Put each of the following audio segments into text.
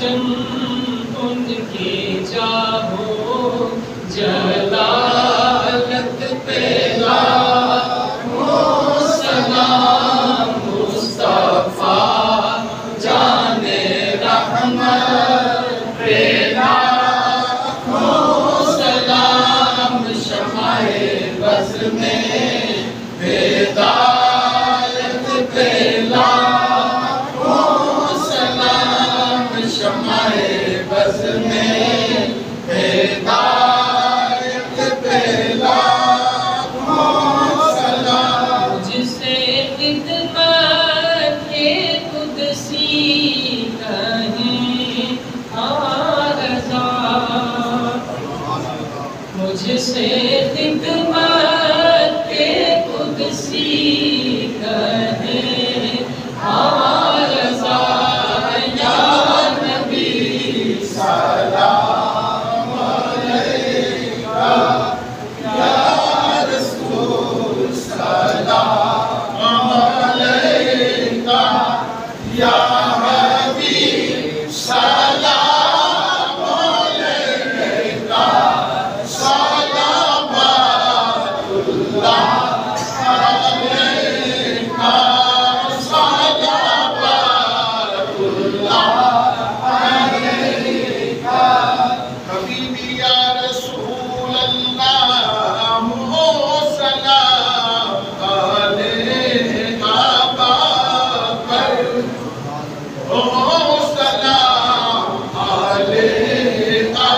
روشن ان کی چاہو جلالت پہ لاکھوں سلام مصطفیٰ جان رحمت پہ لاکھوں سلام شمع بز میں ہدایت پہ لاکھوں سلام شمع بز میں ہدایت پہ لاکھوں سلام جسے خدمت قدسی کہیں آرزاں مجھ سے خدمت قدسی کہیں آرزاں یا نبی سلام علیکہ یا رسول سلام علیکہ یا حبیب سلام علیکہ صلوات اللہ علیکہ صلوات اللہ علیکہ حبیبی یا رسول اللہ سلام علیکہ بابر سلام علیکہ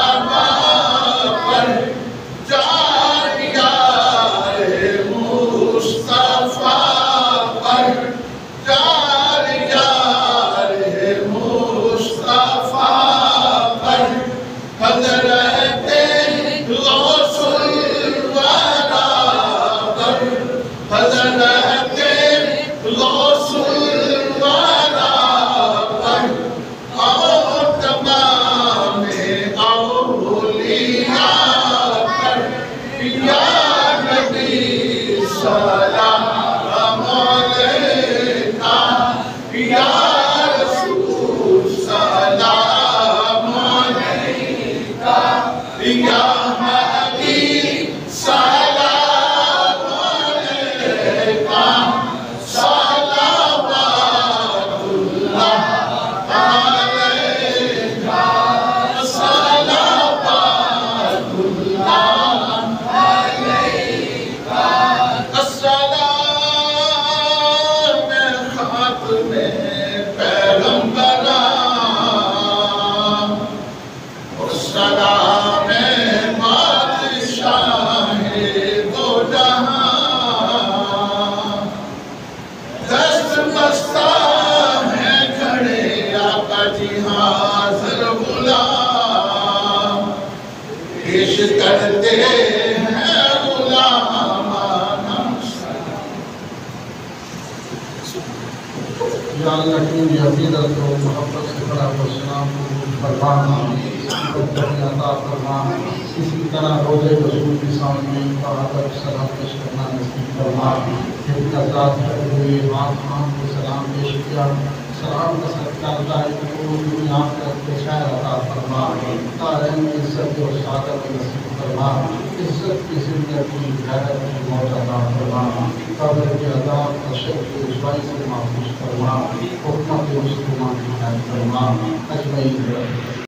بابر جاریار مصطفیٰ پر جاریار مصطفیٰ پر حضرت غوث الورا پر حضرت غوث الورا پر اور تمام اولیاء پر یا نبی سلام علیکہ یا رسول سلام علیکہ یا حبیب سلام علیکہ صلوات اللہ علیکہ صلوات اللہ علیکہ السلام خاتم پیغمبران السلام بادشاہ دو جہاں دست بستہ ہیں کھڑے آقا جی حاضر غلام پیش کرتے ہیں غلامان یا اللہ کی عقیدت و محبت سے بڑا سلام فرمانا عطا فرمانا اسی طرح روضہ رسول کے سامنے ادب سلام پیش کرنا نصیب فرمانا اپنا ذات کرتے ہوئے آسمان کو سلام پیش کیا سلام کا صدقہ اللہ کو دنیا کے شاعر عطا فرمانا دارین کی عزت و سعادت نصیب فرمانا عزت کی زندگی غیرت کی موت عطا فرمانا قبر کے عذاب تشدد کی رسوائی سے محفوظ فرمانا حکمت مسلمان کی حمایت فرمانا اجمعین